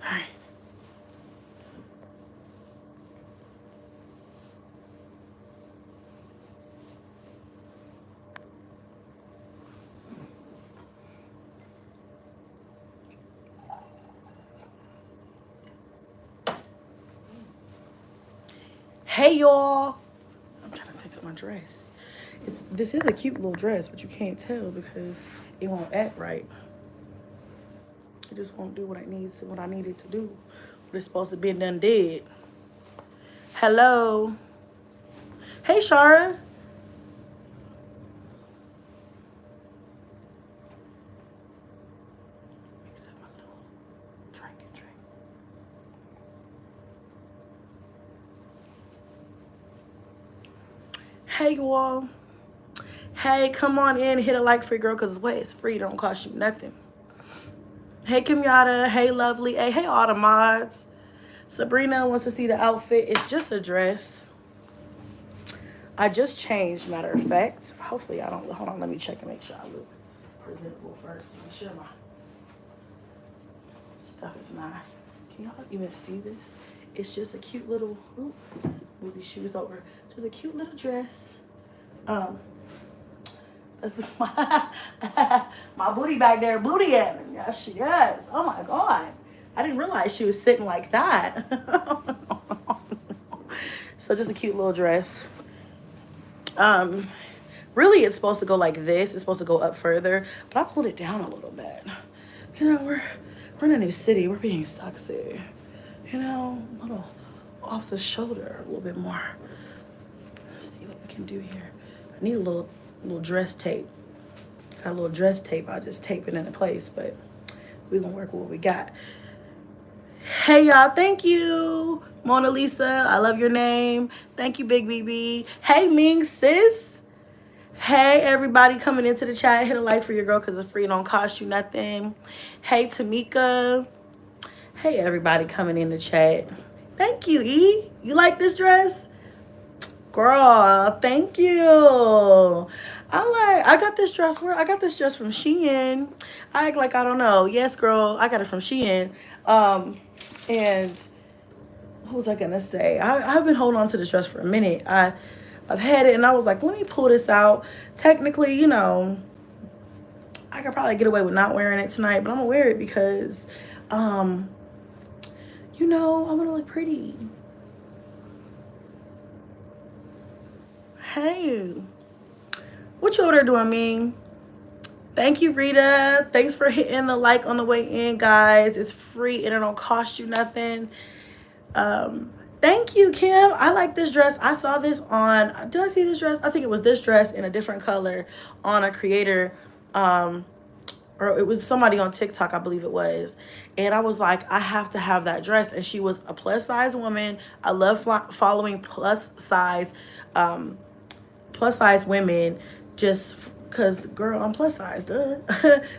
All right. Hey y'all. I'm trying to fix my dress. This is a cute little dress, but you can't tell because it won't act right. It just won't do what I need it to do. What it's supposed to be done did. Hello. Hey Shara. Mix up my little drink. Hey you all. Hey, come on in, hit a like for your girl, cause what it's free, don't cost you nothing. Hey Kimyata, hey Lovely, hey all the mods. Sabrina wants to see the outfit. It's just a dress. I just changed, matter of fact. Hopefully I don't, hold on, let me check and make sure I look presentable first. Make sure my stuff is not, can y'all even see this? It's just a cute little, ooh, move these shoes over. Just a cute little dress. That's my booty back there, booty at me. Yes, she does. Oh my God. I didn't realize she was sitting like that. So just a cute little dress. Really it's supposed to go like this. It's supposed to go up further, but I pulled it down a little bit. You know, we're in a new city. We're being sexy. You know, a little off the shoulder, a little bit more. Let's see what we can do here. I need a little dress tape. If I had a little dress tape, I'll just tape it into place, but we're gonna work with what we got. Hey y'all, thank you. Mona Lisa, I love your name. Thank you, Big BB. Hey Ming sis. Hey everybody coming into the chat. Hit a like for your girl because it's free, don't cost you nothing. Hey Tamika. Hey everybody coming in the chat. Thank you, E. You like this dress? Girl, thank you. I got this dress. I got this dress from Shein. I act like I don't know. Yes, girl, I got it from Shein. And what was I gonna say? I've been holding on to this dress for a minute. I've had it and I was like, let me pull this out. Technically, you know, I could probably get away with not wearing it tonight, but I'm gonna wear it because, you know, I wanna look pretty. Hey, what you order doing, me? Thank you, Rita. Thanks for hitting the like on the way in, guys. It's free and it don't cost you nothing. Thank you, Kim. I like this dress. I saw this on, did I see this dress? I think it was this dress in a different color on a creator, or it was somebody on TikTok, I believe it was. And I was like, I have to have that dress. And she was a plus size woman. I love following plus size women just because, girl, I'm plus size, duh.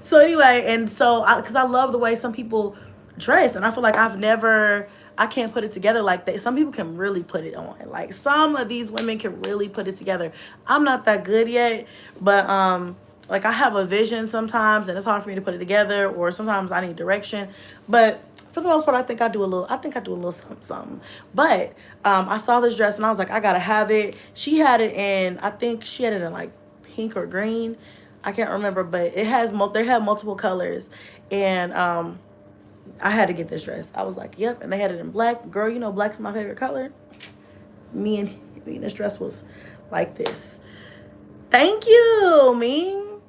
So anyway, and so, because I love the way some people dress. And I feel like I can't put it together like that. Some people can really put it on. Like, some of these women can really put it together. I'm not that good yet, but, like, I have a vision sometimes, and it's hard for me to put it together, or sometimes I need direction. But for the most part, I think I do a little something. But I saw this dress, and I was like, I gotta have it. She had it in, I think she had it in, like, pink or green. I can't remember, but they had multiple colors. And I had to get this dress. I was like, yep. And they had it in black. Girl, you know black's my favorite color. Me and this dress was like this. Thank you, Ming.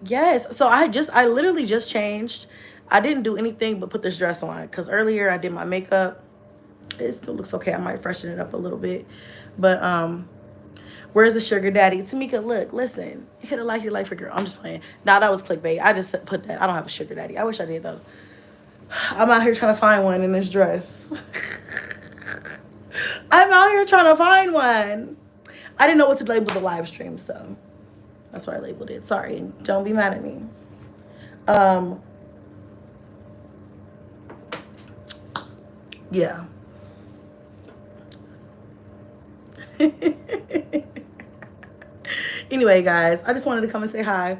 Yes. So I literally just changed. I didn't do anything but put this dress on because earlier I did my makeup. It still looks okay. I might freshen it up a little bit. But where's the sugar daddy? Tamika, look, listen. Hit a like your life for girl. I'm just playing. Nah, that was clickbait. I just put that. I don't have a sugar daddy. I wish I did though. I'm out here trying to find one in this dress. I'm out here trying to find one. I didn't know what to label the live stream, so that's why I labeled it. Sorry. Don't be mad at me. Yeah. Anyway, guys, I just wanted to come and say hi.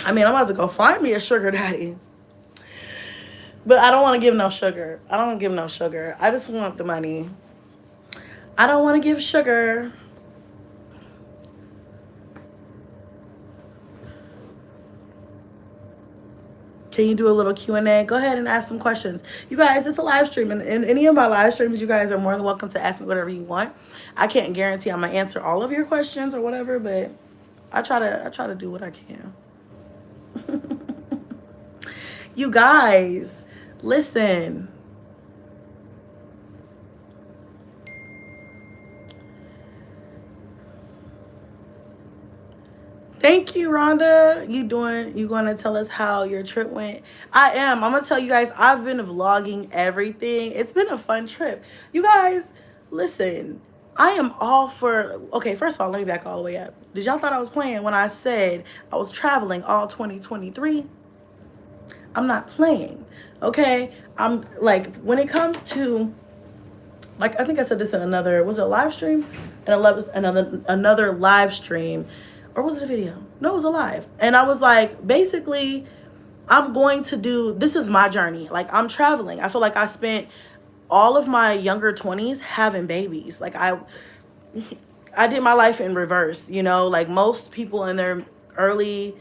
I mean, I'm about to go find me a sugar daddy. But I don't want to give no sugar. I don't want to give no sugar. I just want the money. I don't want to give sugar. Can you do a little Q&A? Go ahead and ask some questions. You guys, it's a live stream. And in any of my live streams, you guys are more than welcome to ask me whatever you want. I can't guarantee I'm going to answer all of your questions or whatever, but I try to do what I can. You guys, listen. Thank you, Rhonda. You going to tell us how your trip went? I am. I'm going to tell you guys, I've been vlogging everything. It's been a fun trip. You guys, listen, I am all for, okay, first of all, let me back all the way up. Did y'all thought I was playing when I said I was traveling all 2023? I'm not playing, okay? I'm like, when it comes to, like, I think I said this in another, was it a live stream? Another live stream. Or was it a video? No, it was a live. And I was like, basically, I'm going to do, this is my journey. Like, I'm traveling. I feel like I spent all of my younger 20s having babies. Like, I did my life in reverse, you know? Like, most people in their early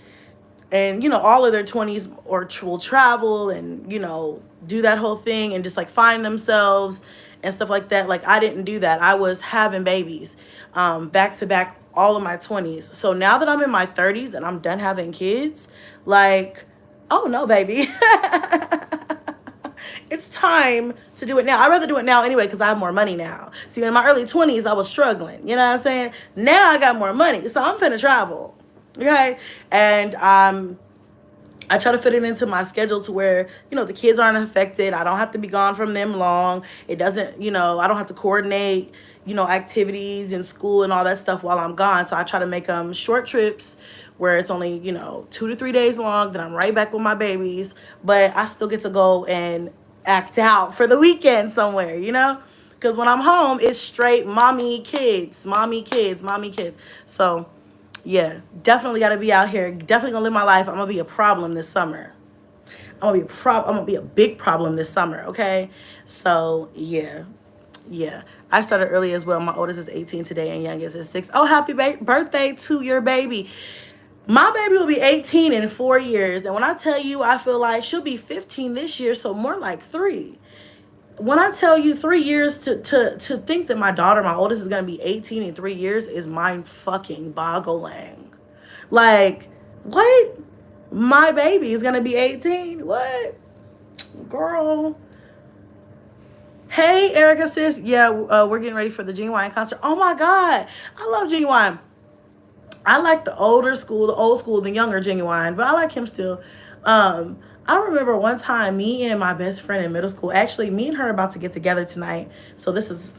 and, you know, all of their 20s or will travel and, you know, do that whole thing and just, like, find themselves and stuff like that. Like, I didn't do that. I was having babies back to back all of my 20s. So now that I'm in my 30s and I'm done having kids, like, oh no, baby. It's time to do it now. I'd rather do it now anyway because I have more money now. See, in my early 20s, I was struggling. You know what I'm saying? Now I got more money. So I'm finna travel. Okay? And I try to fit it into my schedule to where, you know, the kids aren't affected. I don't have to be gone from them long. It doesn't, you know, I don't have to coordinate, you know, activities in school and all that stuff while I'm gone. So I try to make them short trips where it's only, you know, 2 to 3 days long. Then I'm right back with my babies. But I still get to go and act out for the weekend somewhere, you know? Because when I'm home, it's straight mommy, kids, mommy, kids, mommy, kids. So, yeah, definitely got to be out here. Definitely going to live my life. I'm going to be a problem this summer. I'm going to be a big problem this summer, okay? So, yeah. Yeah, I started early as well. My oldest is 18 today and youngest is 6. Oh, happy birthday to your baby. My baby will be 18 in 4 years. And when I tell you, I feel like she'll be 15 this year, so more like 3. When I tell you 3 years, to think that my daughter, my oldest, is going to be 18 in 3 years is mind fucking boggling. Like, what? My baby is going to be 18? What? Girl. Hey, Erica, sis. Yeah, we're getting ready for the Genuine concert. Oh, my God. I love Genuine. I like the old school, the younger Genuine, but I like him still. I remember one time me and my best friend in middle school, actually, me and her are about to get together tonight. So this is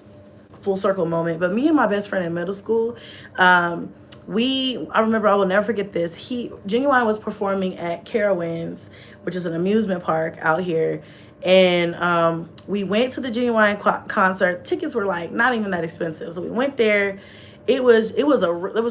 a full circle moment. But me and my best friend in middle school, I remember, I will never forget this. Genuine was performing at Carowinds, which is an amusement park out here. And we went to the Genuine concert. Tickets were like not even that expensive. So we went there. It was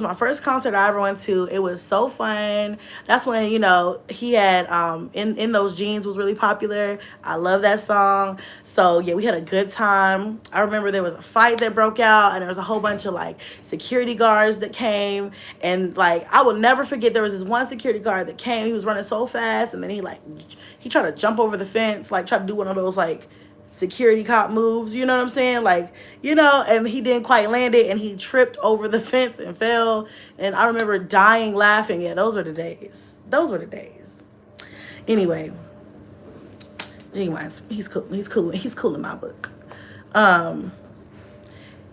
my first concert I ever went to. It was so fun. That's when, you know, he had in Those Jeans was really popular. I love that song. So yeah, we had a good time. I remember there was a fight that broke out and there was a whole bunch of like security guards that came, and like I will never forget, there was this one security guard that came. He was running so fast, and then he tried to jump over the fence, like tried to do one of those like security cop moves, you know what I'm saying? Like, you know, and he didn't quite land it and he tripped over the fence and fell. And I remember dying laughing. Yeah, those were the days. Those were the days. Anyway, Genuine's, he's cool. He's cool. He's cool in my book.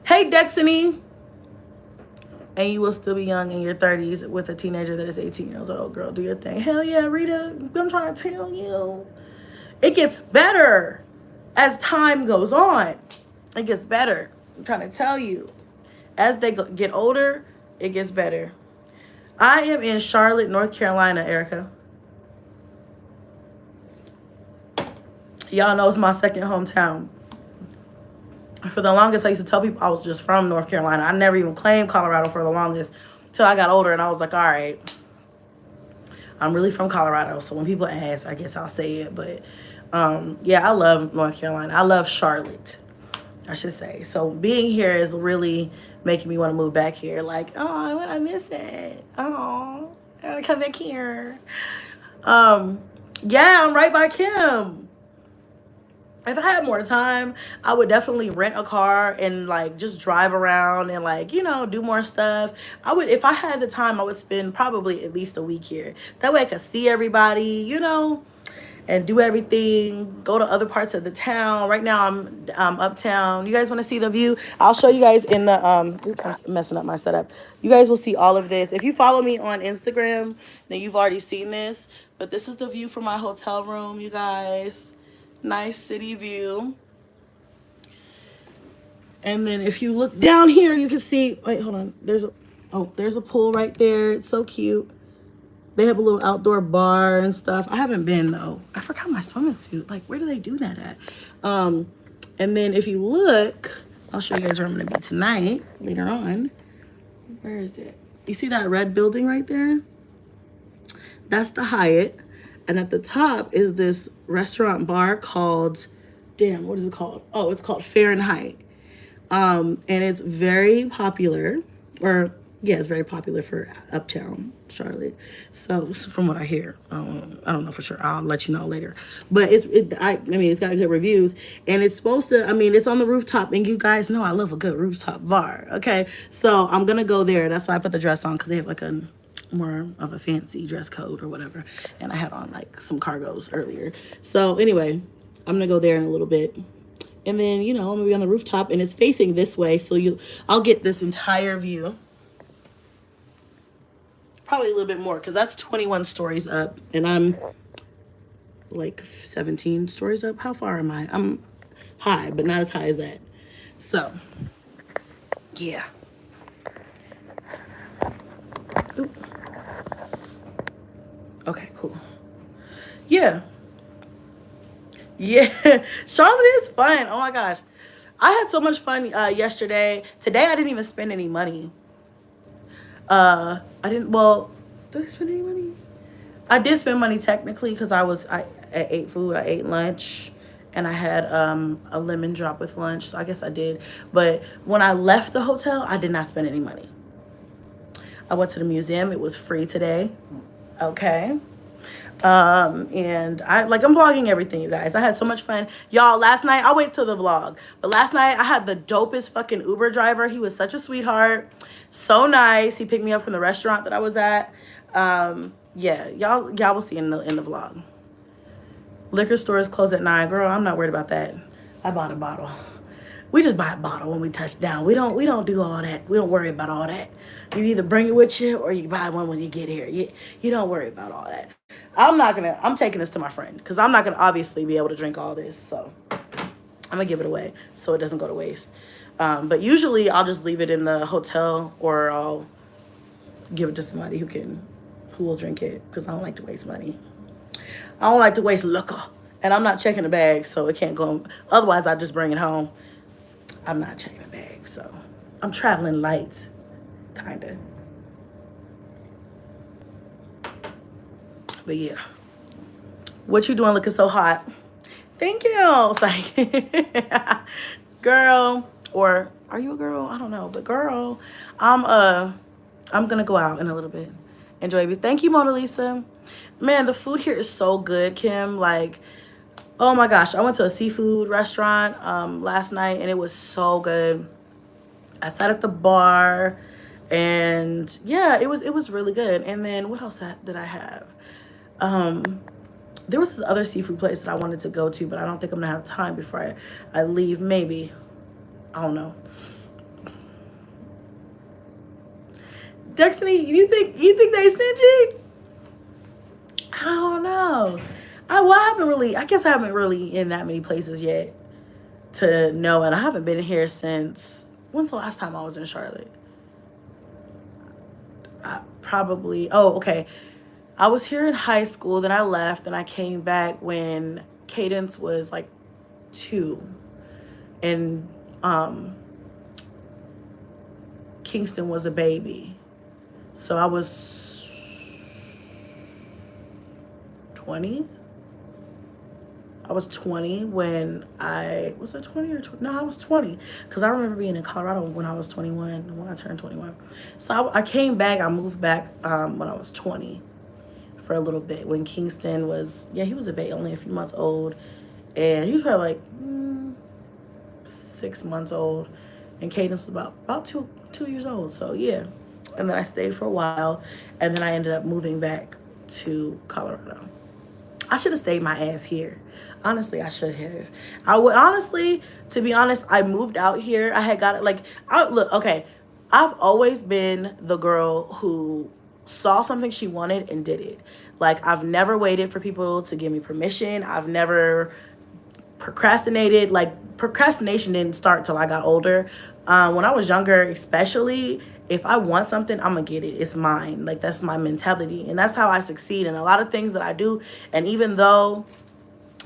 Hey, Dexony. And you will still be young in your 30s with a teenager that is 18 years old. Girl, do your thing. Hell yeah, Rita. I'm trying to tell you. It gets better. As time goes on, it gets better. I'm trying to tell you. As they get older, it gets better. I am in Charlotte, North Carolina, Erica. Y'all know it's my second hometown. For the longest, I used to tell people I was just from North Carolina. I never even claimed Colorado for the longest until I got older, and I was like, all right, I'm really from Colorado, so when people ask, I guess I'll say it. But yeah, I love North Carolina. I love Charlotte, I should say. So being here is really making me want to move back here. Like, oh, I miss it. Oh, I want to come back here. Yeah, I'm right by Kim. If I had more time, I would definitely rent a car and like just drive around and like, do more stuff. I would, if I had the time, I would spend probably at least a week here. That way I could see everybody, and do everything, go to other parts of the town. Right now I'm uptown. You guys want to see the view? I'll show you guys in the oops, I'm messing up my setup. You guys will see all of this. If you follow me on Instagram, then you've already seen this. But this is the view from my hotel room, you guys. Nice city view. And then if you look down here, you can see, wait, hold on. There's a pool right there. It's so cute. They have a little outdoor bar and stuff. I haven't been though. I forgot my swimming suit. Like, where do they do that at? And then if you look, I'll show you guys where I'm gonna be tonight, later on. Where is it? You see that red building right there? That's the Hyatt. And at the top is this restaurant bar called, damn, what is it called? Oh, it's called Fahrenheit. And it's very popular, or yeah, it's very popular for uptown Charlotte. So from what I hear, I don't know for sure. I'll let you know later. But it's got good reviews, and it's supposed to. I mean, it's on the rooftop, and you guys know I love a good rooftop bar. Okay, so I'm gonna go there. That's why I put the dress on, because they have like a more of a fancy dress code or whatever, and I had on like some cargos earlier. So anyway, I'm gonna go there in a little bit. And then, I'm gonna be on the rooftop, and it's facing this way, so I'll get this entire view. Probably a little bit more, because that's 21 stories up, and I'm like 17 stories up. How far am I? I'm high, but not as high as that. So, yeah. Oop. Okay, cool. Yeah. Yeah, Charlotte is fun. Oh my gosh. I had so much fun yesterday. Today I didn't even spend any money. Did I spend any money? I did spend money technically, because I ate food. I ate lunch, and I had a lemon drop with lunch, so I guess I did. But when I left the hotel, I did not spend any money. I went to the museum. It was free today. Okay. And I'm vlogging everything, you guys. I had so much fun. Y'all, last night, I'll wait till the vlog, but last night I had the dopest fucking Uber driver. He was such a sweetheart. So nice. He picked me up from the restaurant that I was at. Yeah, y'all will see in the vlog. Liquor stores close at 9. Girl, I'm not worried about that. I bought a bottle. We just buy a bottle when we touch down. We don't do all that. We don't worry about all that. You either bring it with you, or you buy one when you get here. You don't worry about all that. I'm taking this to my friend, because I'm not gonna obviously be able to drink all this, so I'm gonna give it away so it doesn't go to waste. But usually I'll just leave it in the hotel, or I'll give it to somebody who will drink it, because I don't like to waste money. I don't like to waste liquor, and I'm not checking the bag, so it can't go. Otherwise, I just bring it home. I'm not checking the bag, so I'm traveling light, kinda. But yeah, what you doing looking so hot? Thank you. It's like, girl, or are you a girl? I don't know, but girl, I'm gonna go out in a little bit. Enjoy it. Thank you, Mona Lisa. Man, the food here is so good, Kim. Like, oh my gosh, I went to a seafood restaurant last night, and it was so good. I sat at the bar, and yeah, it was really good. And then what else did I have? There was this other seafood place that I wanted to go to, but I don't think I'm gonna have time before I leave. Maybe, I don't know. Destiny, you think they stingy? I don't know. I guess I haven't really in that many places yet to know, and I haven't been here since, when's the last time I was in Charlotte? Okay. I was here in high school, then I left, and I came back when Cadence was like 2, and Kingston was a baby. So I was 20. I was 20 when was I 20 or 20? No, I was 20 because I remember being in Colorado when I was 21, when I turned 21. So I came back, I moved back when I was 20 for a little bit when Kingston was, yeah, he was a baby, only a few months old. And he was probably like 6 months old. And Cadence was about two years old. So yeah. And then I stayed for a while. And then I ended up moving back to Colorado. I should have stayed my ass here. Honestly, I should have. I would honestly, to be honest, I moved out here. I had got it like, look, okay. I've always been the girl who saw something she wanted and did it. Like, I've never waited for people to give me permission. I've never procrastinated. Like, procrastination didn't start till I got older. When I was younger, especially, if I want something, I'm gonna get it. It's mine. Like, that's my mentality. And that's how I succeed in a lot of things that I do. And even though,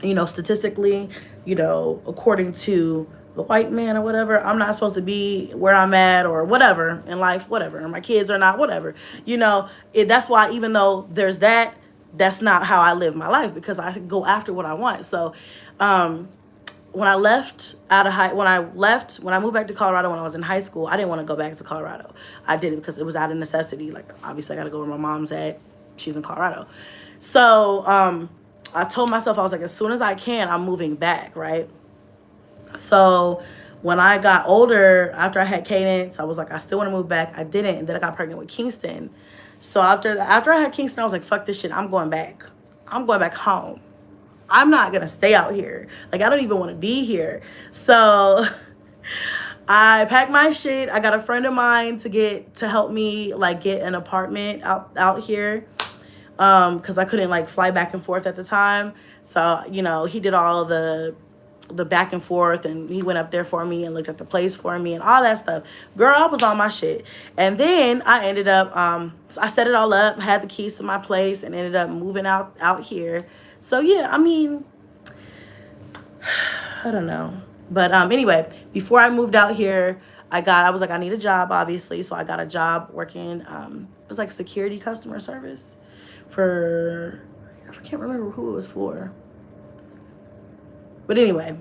you know, statistically, you know, according to the white man or whatever, I'm not supposed to be where I'm at or whatever in life, whatever. Or my kids are not, whatever. You know, that's why even though there's that, that's not how I live my life, because I go after what I want. So, when I left when I moved back to Colorado when I was in high school, I didn't want to go back to Colorado. I did it because it was out of necessity. Like, obviously I got to go where my mom's at. She's in Colorado. So, I told myself, I was like, as soon as I can, I'm moving back, right? So when I got older, after I had Cadence, I was like, I still want to move back. I didn't, and then I got pregnant with Kingston. So after I had Kingston, I was like, fuck this shit. I'm going back. I'm going back home. I'm not going to stay out here. Like, I don't even want to be here. So I packed my shit. I got a friend of mine to help me, like, get an apartment out here. Because I couldn't, like, fly back and forth at the time. So, you know, he did all the back and forth, and he went up there for me and looked at the place for me and all that stuff. Girl, I was on my shit. And then I ended up, so I set it all up, had the keys to my place, and ended up moving out here. So yeah, I mean, I don't know. But anyway, before I moved out here, I was like, I need a job, obviously. So I got a job working, it was like security customer service for, I can't remember who it was for. But anyway,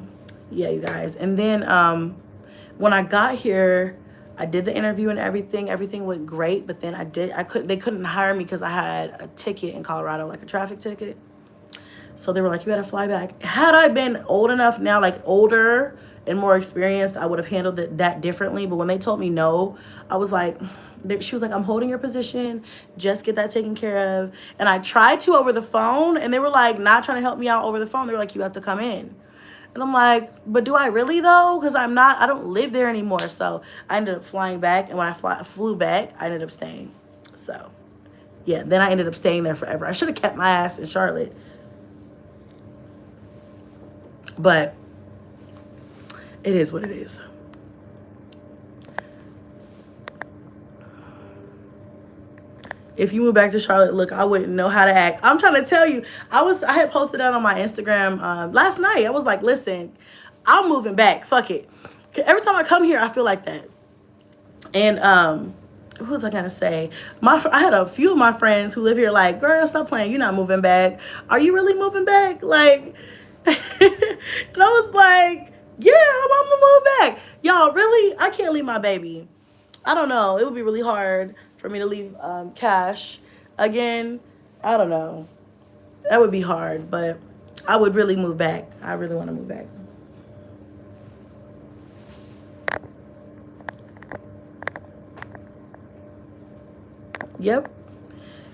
yeah, you guys. And then when I got here, I did the interview and everything. Everything went great. But then they couldn't hire me because I had a ticket in Colorado, like a traffic ticket. So they were like, you gotta fly back. Had I been old enough now, like older and more experienced, I would have handled that differently. But when they told me no, I was like, she was like, I'm holding your position. Just get that taken care of. And I tried to over the phone, and they were like, not trying to help me out over the phone. They were like, you have to come in. And I'm like, but do I really though? Because I don't live there anymore. So I ended up flying back. And when I flew back, I ended up staying. So yeah, then I ended up staying there forever. I should have kept my ass in Charlotte. But it is what it is. If you move back to Charlotte, look, I wouldn't know how to act. I'm trying to tell you, I had posted that on my Instagram last night. I was like, listen, I'm moving back. Fuck it. 'Cause every time I come here, I feel like that. And what was I gonna say? I had a few of my friends who live here like, girl, stop playing. You're not moving back. Are you really moving back? Like, and I was like, yeah, I'm gonna move back. Y'all, really? I can't leave my baby. I don't know. It would be really hard for me to leave Cash again. I don't know. That would be hard, but I would really move back. I really want to move back. Yep.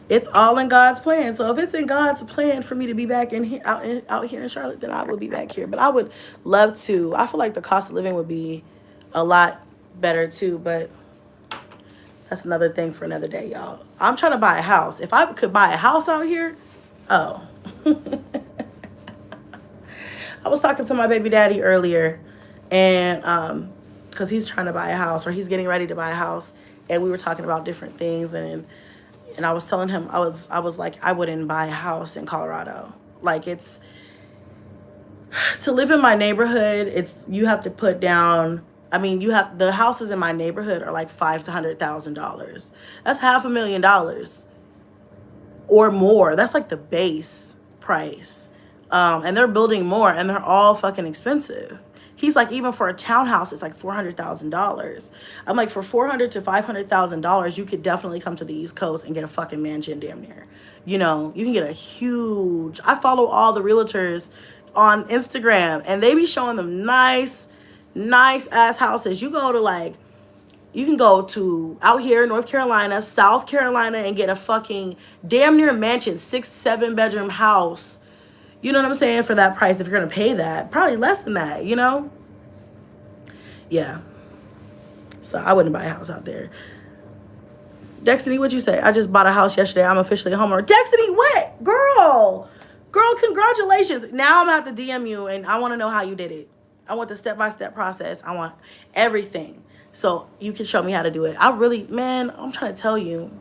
It's all in God's plan. So if it's in God's plan for me to be back out here in Charlotte, then I will be back here. But I would love to. I feel like the cost of living would be a lot better too, but that's another thing for another day, y'all. I'm trying to buy a house. If I could buy a house out here, oh. I was talking to my baby daddy earlier, and because he's trying to buy a house, or he's getting ready to buy a house, and we were talking about different things, and I was telling him, I was like, I wouldn't buy a house in Colorado. Like, it's, to live in my neighborhood, you have to put down, I mean, the houses in my neighborhood are like $500,000 to $100,000. That's $500,000 or more. That's like the base price. And they're building more, and they're all fucking expensive. He's like, even for a townhouse, it's like $400,000. I'm like, for $400,000 to $500,000, you could definitely come to the East Coast and get a fucking mansion damn near. You know, you can get a huge. I follow all the realtors on Instagram, and they be showing them nice ass houses. You go to like, you can go to out here North Carolina, South Carolina, and get a fucking damn near mansion, 6-7 bedroom house. You know what I'm saying? For that price, if you're going to pay that. Probably less than that, you know? Yeah. So I wouldn't buy a house out there. Destiny, what'd you say? I just bought a house yesterday. I'm officially a homeowner. Destiny, what? Girl, congratulations. Now I'm going to have to DM you, and I want to know how you did it. I want the step-by-step process. I want everything. So you can show me how to do it. I really, man, I'm trying to tell you.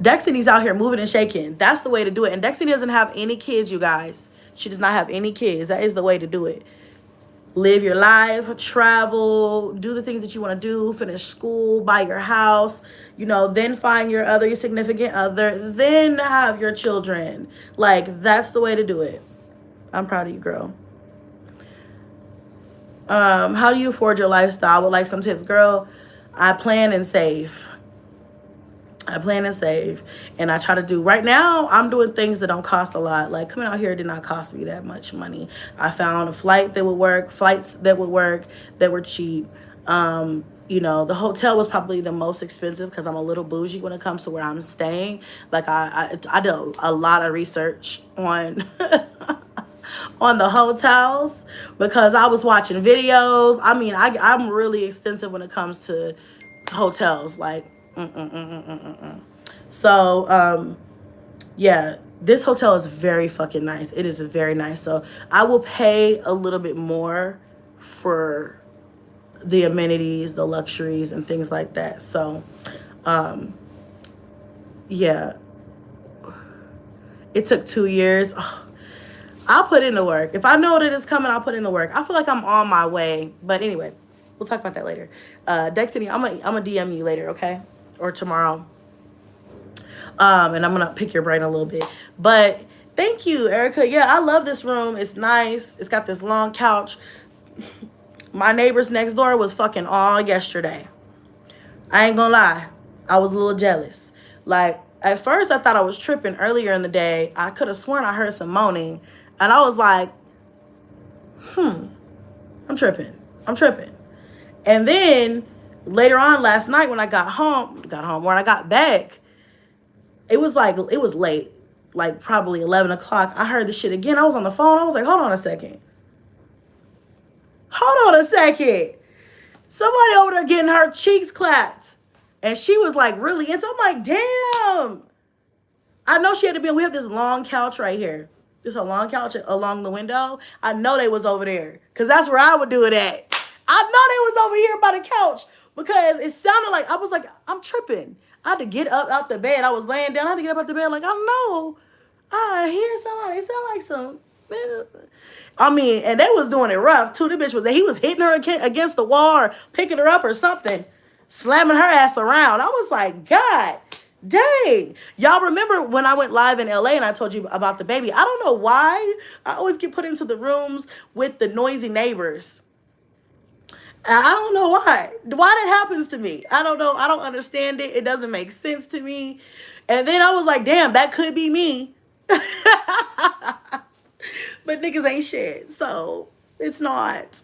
Destiny's out here moving and shaking. That's the way to do it. And Destiny doesn't have any kids, you guys. She does not have any kids. That is the way to do it. Live your life, travel, do the things that you want to do, finish school, buy your house, you know, then find your significant other, then have your children. Like, that's the way to do it. I'm proud of you, girl. How do you afford your lifestyle? I would like some tips. Girl, I plan and save. And I try to do, right now I'm doing things that don't cost a lot. Like coming out here did not cost me that much money. I found a flights that would work, that were cheap. You know, the hotel was probably the most expensive because I'm a little bougie when it comes to where I'm staying. Like I did a lot of research on on the hotels because I was watching videos. I mean, I'm really extensive when it comes to hotels. Like So, yeah, this hotel is very fucking nice. It is very nice. So I will pay a little bit more for the amenities, the luxuries, and things like that. So, yeah, it took 2 years. Oh, I'll put in the work. If I know that it's coming, I'll put in the work. I feel like I'm on my way. But anyway, we'll talk about that later. Destiny, I'm gonna DM you later, okay? Or tomorrow. And I'm gonna pick your brain a little bit. But thank you, Erica. Yeah, I love this room. It's nice. It's got this long couch. My neighbors next door was fucking all yesterday. I ain't gonna lie. I was a little jealous. Like, at first I thought I was tripping earlier in the day. I could have sworn I heard some moaning. And I was like, I'm tripping. And then later on last night when I got home, when I got back, it was late, like probably 11 o'clock. I heard the shit again. I was on the phone. I was like, hold on a second. Somebody over there getting her cheeks clapped. And she was like really into, I'm like, damn. I know she had to be, we have this long couch right here. There's a long couch along the window. I know they was over there because that's where I would do it at. I know they was over here by the couch because it sounded like, I was like, I'm tripping. I had to get up out the bed. I was laying down. I had to get up out the bed like, I know. I hear somebody. It sound like some. I mean, and they was doing it rough too. The bitch he was hitting her against the wall or picking her up or something, slamming her ass around. I was like, God dang. Y'all remember when I went live in LA and I told you about the baby? I don't know why I always get put into the rooms with the noisy neighbors. I don't know why that happens to me. I don't know. I don't understand it. It doesn't make sense to me. And then I was like, damn, that could be me. But niggas ain't shit. So it's not.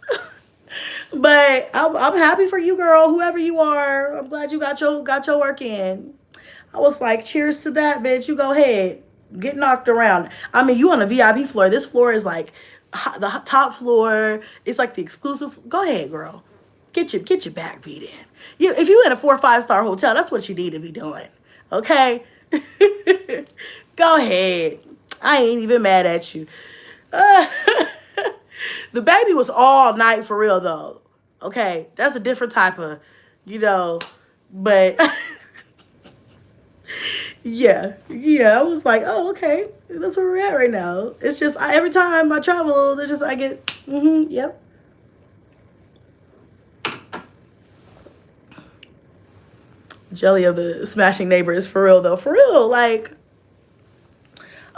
But I'm happy for you, girl, whoever you are. I'm glad you got your work in. I was like, cheers to that, bitch. You go ahead. Get knocked around. I mean, you on a VIP floor. This floor is like the top floor. It's like the exclusive. Go ahead, girl. Get your back beat in. If you in a 4 or 5 star hotel, that's what you need to be doing. Okay? Go ahead. I ain't even mad at you. The baby was all night for real, though. Okay? That's a different type of, but... Yeah, I was like, oh, okay, that's where we're at right now. It's just, every time I travel, I get, yep. Jelly of the smashing neighbors, for real, though. For real, like,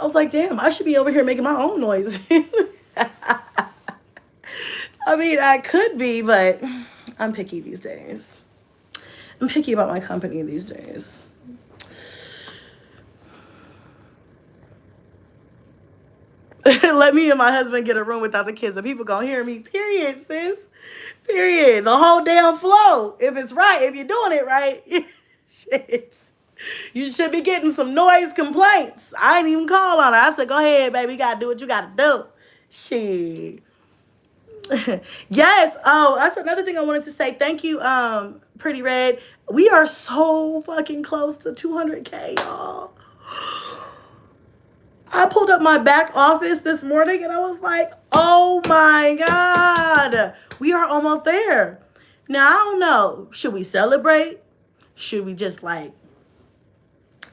I was like, damn, I should be over here making my own noise. I mean, I could be, but I'm picky these days. I'm picky about my company these days. Let me and my husband get a room without the kids, and people gonna hear me. Period, sis. Period. The whole damn flow. If it's right, if you're doing it right, shit. You should be getting some noise complaints. I ain't even call on her. I said, go ahead, baby. You gotta do what you gotta do. Shit. Yes. Oh, that's another thing I wanted to say. Thank you, Pretty Red. We are so fucking close to 200K, y'all. I pulled up my back office this morning and I was like, oh my God, we are almost there. Now, I don't know. Should we celebrate? Should we just like,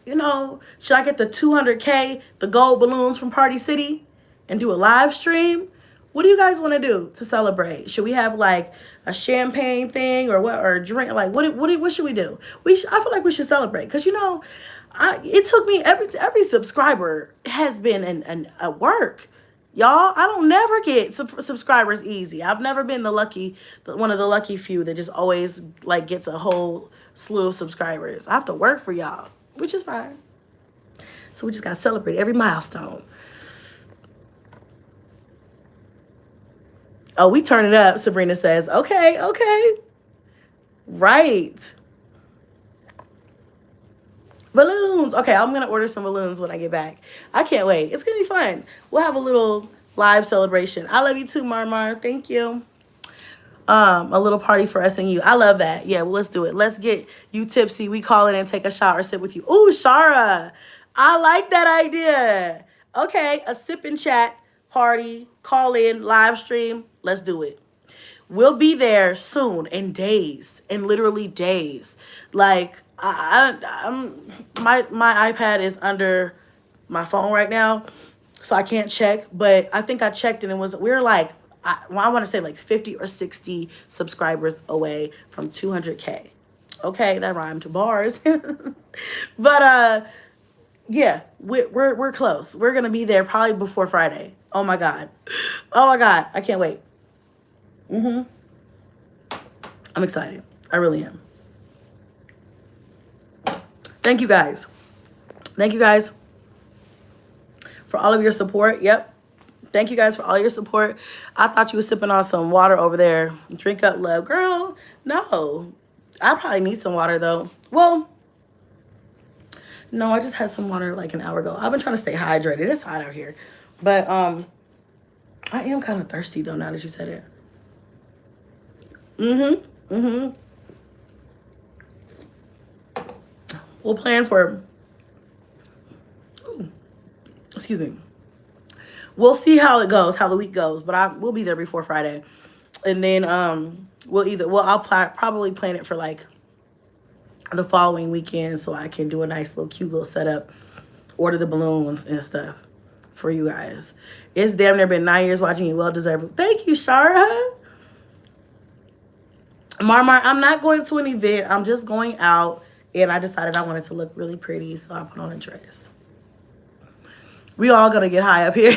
you know, should I get the 200K, the gold balloons from Party City and do a live stream? What do you guys want to do to celebrate? Should we have like a champagne thing or what, or a drink? Like what should we do? I feel like we should celebrate because, you know, it took me every subscriber has been a work, y'all. I don't never get subscribers easy. I've never been one of the lucky few that just always like gets a whole slew of subscribers. I have to work for y'all, which is fine. So we just gotta celebrate every milestone. Oh, we turn it up, Sabrina says. Okay. Right. Balloons. Okay, I'm going to order some balloons when I get back. I can't wait. It's going to be fun. We'll have a little live celebration. I love you too, Marmar. Thank you. A little party for us and you. I love that. Yeah, well, let's do it. Let's get you tipsy. We call it and take a shot or sit with you. Ooh, Shara. I like that idea. Okay, a sip and chat party, call in, live stream. Let's do it. We'll be there soon, in days, in literally days. Like, I'm my iPad is under my phone right now, so I can't check. But I think I checked and we're like, I want to say like 50 or 60 subscribers away from 200K. Okay, that rhymed to bars. But yeah, we're close. We're gonna be there probably before Friday. Oh my God, I can't wait. I'm excited. I really am. Thank you guys. Thank you guys for all of your support. Yep. Thank you guys for all your support. I thought you were sipping on some water over there. Drink up, love. Girl, no. I probably need some water though. Well, no, I just had some water like an hour ago. I've been trying to stay hydrated. It's hot out here. But I am kind of thirsty though now that you said it. We'll plan for, excuse me. We'll see how it goes, how the week goes, but we'll be there before Friday. And then I'll probably plan it for like the following weekend so I can do a nice little cute little setup, order the balloons and stuff for you guys. It's damn near been 9 years watching you. Well deserved. Thank you, Shara. Marmar, I'm not going to an event. I'm just going out, and I decided I wanted to look really pretty, so I put on a dress. We all gonna get high up here.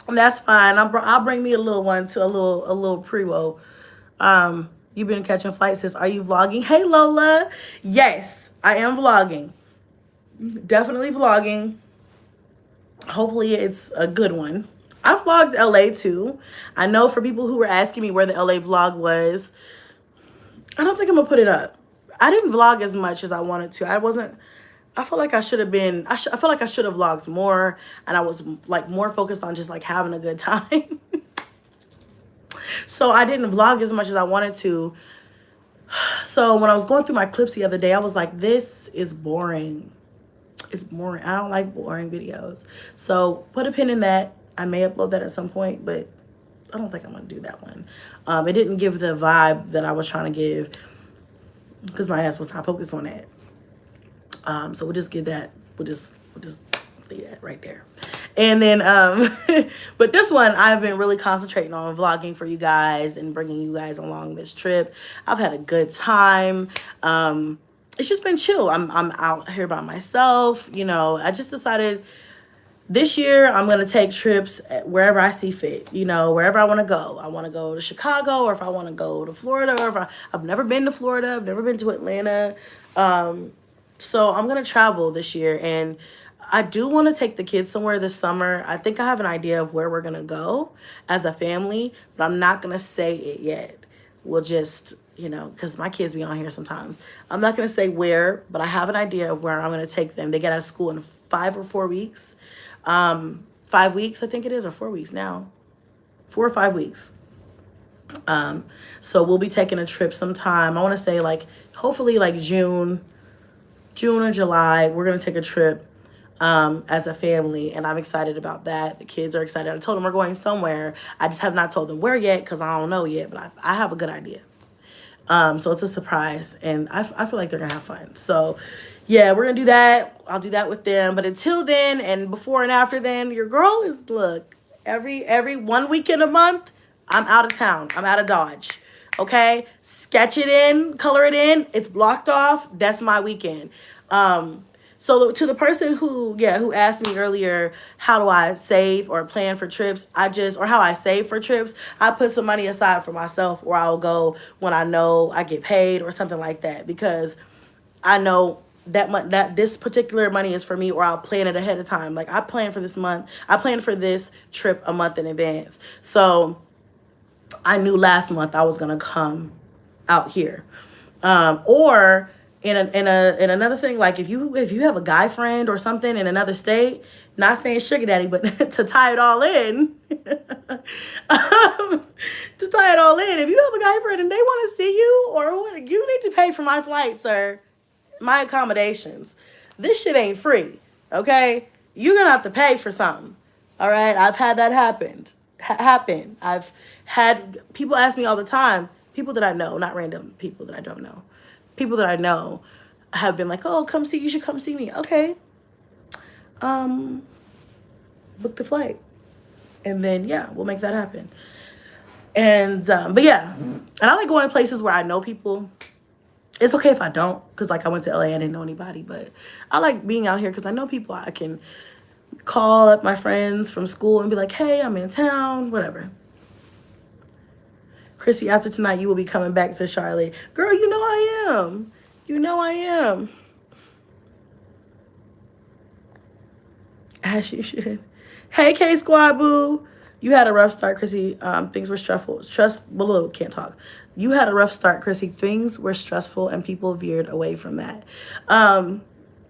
That's fine. I'll bring me a little one to a little pre-roll. You've been catching flights, sis. Are you vlogging? Hey, Lola. Yes, I am vlogging. Definitely vlogging. Hopefully it's a good one. I vlogged LA too. I know for people who were asking me where the LA vlog was, I don't think I'm gonna put it up. I didn't vlog as much as I wanted to. I feel like I should have been, I feel like I should have vlogged more, and I was like more focused on just like having a good time. So I didn't vlog as much as I wanted to. So when I was going through my clips the other day, I was like, this is boring. It's boring. I don't like boring videos. So put a pin in that. I may upload that at some point, but I don't think I'm going to do that one. It didn't give the vibe that I was trying to give because my ass was not focused on that. So we'll just give that. We'll just leave that right there. And then, but this one, I've been really concentrating on vlogging for you guys and bringing you guys along this trip. I've had a good time. it's just been chill. I'm out here by myself. You know, I just decided this year I'm gonna take trips wherever I see fit. You know, wherever I want to go. I want to go to Chicago, or if I want to go to Florida, or if I've never been to Florida. I've never been to Atlanta. So I'm gonna travel this year, and I do want to take the kids somewhere this summer. I think I have an idea of where we're gonna go as a family, but I'm not gonna say it yet. We'll just, you know, because my kids be on here sometimes. I'm not gonna say where, but I have an idea of where I'm gonna take them. They get out of school in 5 or 4 weeks. 5 weeks, I think it is, or 4 weeks now. 4 or 5 weeks. So we'll be taking a trip sometime. I want to say like hopefully like June or July. We're gonna take a trip as a family, and I'm excited about that. The kids are excited. I told them we're going somewhere. I just have not told them where yet because I don't know yet, but I have a good idea. So it's a surprise, and I feel like they're gonna have fun. So yeah, we're gonna do that. I'll do that with them. But until then, and before and after then, your girl is, look, every 1 weekend a month, I'm out of town. I'm out of Dodge. Okay? Sketch it in, color it in. It's blocked off. That's my weekend. So to the person who asked me earlier, how do I save or plan for trips? Or how I save for trips, I put some money aside for myself, or I'll go when I know I get paid or something like that, because I know that this particular money is for me, or I'll plan it ahead of time. Like I plan for this month. I plan for this trip a month in advance. So I knew last month I was going to come out here. Or in another thing, like if you have a guy friend or something in another state, not saying sugar daddy, but to tie it all in, if you have a guy friend and they want to see you, or what, you need to pay for my flight, sir, my accommodations. This shit ain't free, okay? You're gonna have to pay for something. All right, I've had that happen. I've had people ask me all the time, people that I know, not random people that I don't know. People that I know have been like, "Oh, you should come see me." Okay. Book the flight. And then yeah, we'll make that happen. And but yeah. And I like going to places where I know people. It's okay if I don't, because like I went to LA, I didn't know anybody, but I like being out here because I know people. I can call up my friends from school and be like, "Hey, I'm in town," whatever. Chrissy, after tonight, you will be coming back to Charlotte. Girl, you know I am. You know I am. As you should. Hey, K Squad Boo. You had a rough start, Chrissy. Things were stressful. Can't talk. You had a rough start, Chrissy. Things were stressful and people veered away from that.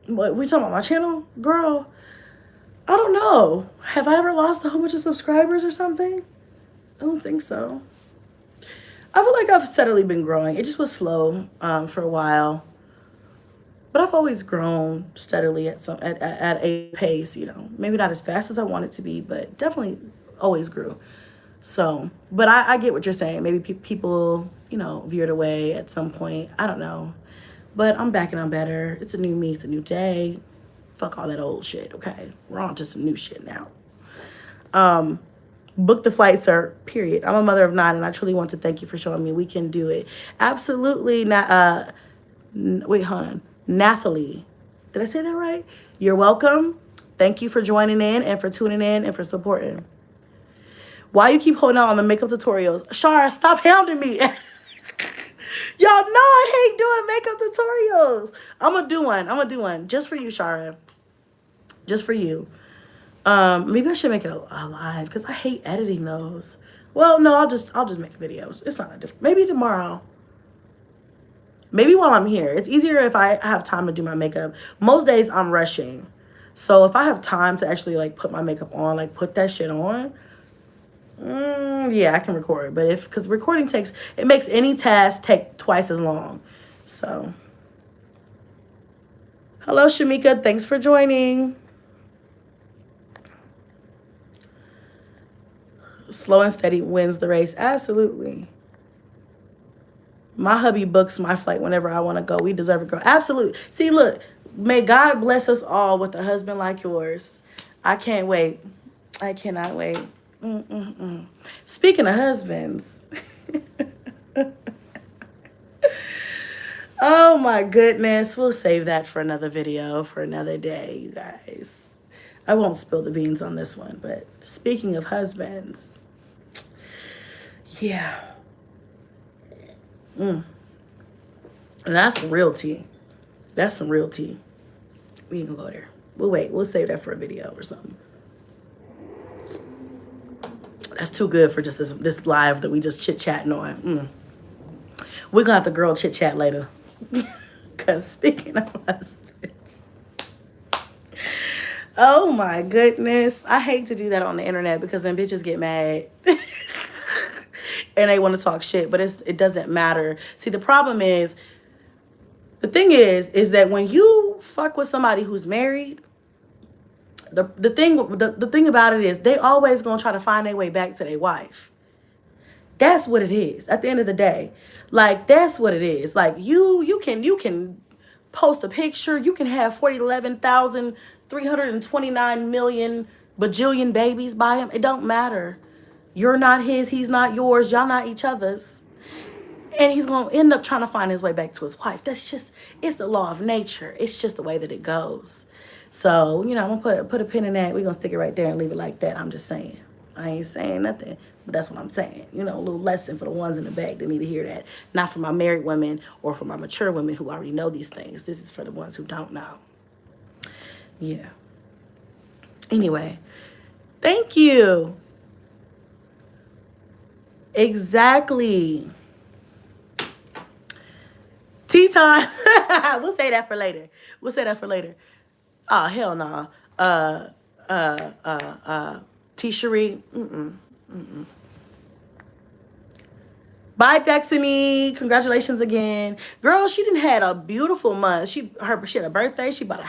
What we talking about? My channel? Girl, I don't know. Have I ever lost a whole bunch of subscribers or something? I don't think so. I feel like I've steadily been growing. It just was slow for a while. But I've always grown steadily at a pace, you know. Maybe not as fast as I want it to be, but definitely always grew. So, but I get what you're saying. Maybe people, you know, veered away at some point. I don't know. But I'm back and I'm better. It's a new me. It's a new day. Fuck all that old shit, okay? We're on to some new shit now. Book the flight, sir, period. I'm a mother of 9, and I truly want to thank you for showing me we can do it. Absolutely not. Wait, hold on. Nathalie. Did I say that right? You're welcome. Thank you for joining in and for tuning in and for supporting. Why you keep holding out on the makeup tutorials? Shara, stop hounding me. Y'all know I hate doing makeup tutorials. I'm going to do one. Just for you, Shara. Just for you. Maybe I should make it a live because I hate editing those. Well, no, I'll just make videos. It's not that different. Maybe tomorrow. Maybe while I'm here. It's easier if I have time to do my makeup. Most days I'm rushing. So if I have time to actually like put my makeup on, like put that shit on, yeah, I can record. But because recording makes any task take twice as long. So, hello, Shamika. Thanks for joining. Slow and steady wins the race. Absolutely. My hubby books my flight whenever I want to go. We deserve a girl. Absolutely. See, look, may God bless us all with a husband like yours. I can't wait. I cannot wait. Speaking of husbands. Oh my goodness. We'll save that for another video for another day, you guys. I won't spill the beans on this one, but speaking of husbands, yeah. And that's some real tea. That's some real tea. We ain't gonna go there. We'll wait. We'll save that for a video or something. That's too good for just this live that we just chit-chatting on. We're gonna have to girl chit-chat later. Because speaking of husbands, oh my goodness. I hate to do that on the internet because then bitches get mad. And they want to talk shit, but it doesn't matter. See, the problem is, the thing is that when you fuck with somebody who's married, the thing about it is they always gonna try to find their way back to their wife. That's what it is. At the end of the day, like that's what it is. Like you can post a picture. You can have 11,329,000,000 bajillion babies by him. It don't matter. You're not his. He's not yours. Y'all not each other's. And he's going to end up trying to find his way back to his wife. That's just, it's the law of nature. It's just the way that it goes. So, you know, I'm going to put a pin in that. We're going to stick it right there and leave it like that. I'm just saying. I ain't saying nothing, but that's what I'm saying. You know, a little lesson for the ones in the back that need to hear that. Not for my married women or for my mature women who already know these things. This is for the ones who don't know. Yeah. Anyway, thank you. Exactly. Tea time. We'll say that for later. We'll say that for later. Oh, hell no. T-Cherie. Bye, Dexony. Congratulations again. Girl, she done had a beautiful month. She had a birthday. She bought a...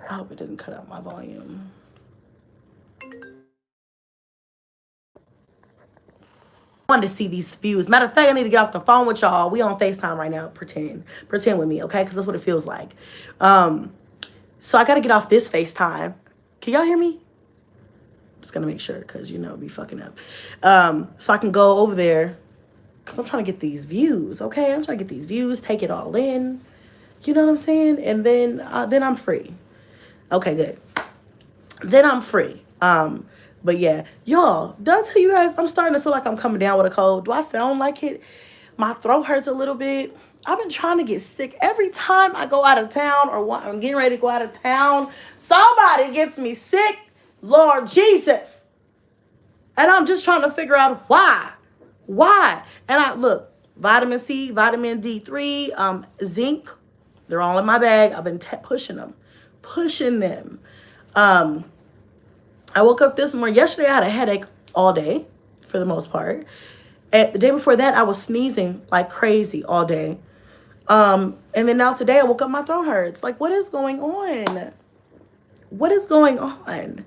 I hope it didn't cut out my volume. I wanted to see these views. Matter of fact, I need to get off the phone with y'all. We on FaceTime right now. Pretend with me, okay? Because that's what it feels like. So I got to get off this FaceTime. Can y'all hear me? Just gonna make sure because, you know, be fucking up. So I can go over there because I'm trying to get these views, okay? I'm trying to get these views, take it all in. You know what I'm saying? And then I'm free. Okay, good. Then I'm free. But yeah, y'all, did I tell you guys, I'm starting to feel like I'm coming down with a cold. Do I sound like it? My throat hurts a little bit. I've been trying to get sick. Every time I go out of town or I'm getting ready to go out of town, somebody gets me sick. Lord Jesus. And I'm just trying to figure out why. Why? And look, vitamin C, vitamin D3, zinc, they're all in my bag. I've been pushing them. I woke up this morning. Yesterday, I had a headache all day, for the most part. And the day before that, I was sneezing like crazy all day. And then now today, I woke up, my throat hurts. Like, what is going on? What is going on?